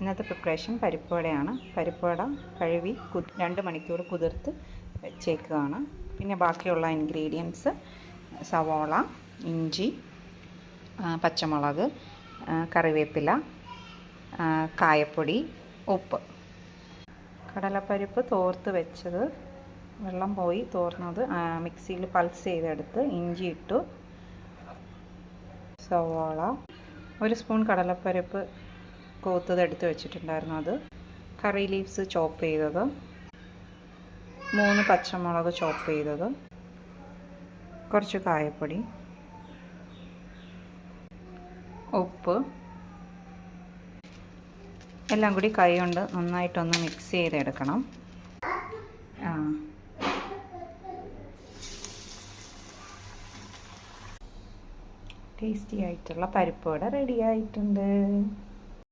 ഇന്നത്തെ പ്രിപ്പറേഷൻ പരിപ്പ് വടയാണ്. പരിപ്പ് വട കഴുകി 2 മണിക്കൂർ കുതിർത്ത് വെച്ചേക്കുകയാണ്. പിന്നെ ബാക്കിയുള്ള ഇൻഗ്രീഡിയൻസ് സവോള, ഇഞ്ചി, പച്ചമുളക്, കറിവേപ്പില, കായപ്പൊടി, ഉപ്പ്. കടലപ്പരിപ്പ് തോർത്ത് വെച്ചത്, വെള്ളം പോയി തോർന്നത് മിക്സിയിൽ പൾസ് ചെയ്തെടുത്ത് ഇഞ്ചി ഇട്ടു. സവോള, 1 സ്പൂൺ കടലപ്പരിപ്പ് കോത്തത് എടുത്ത് വെച്ചിട്ടുണ്ടായിരുന്നു, അത്. കറി ലീവ്സ് ചോപ്പ് ചെയ്തത്, 3 പച്ചമുളക് ചോപ്പ് ചെയ്തത്, കുറച്ച് കായപ്പൊടി, ഉപ്പ്, എല്ലാം കൂടി കൈ കൊണ്ട് നന്നായിട്ടൊന്ന് മിക്സ് ചെയ്തെടുക്കണം. ടേസ്റ്റി ആയിട്ടുള്ള പരിപ്പ് വട റെഡി ആയിട്ടുണ്ട്.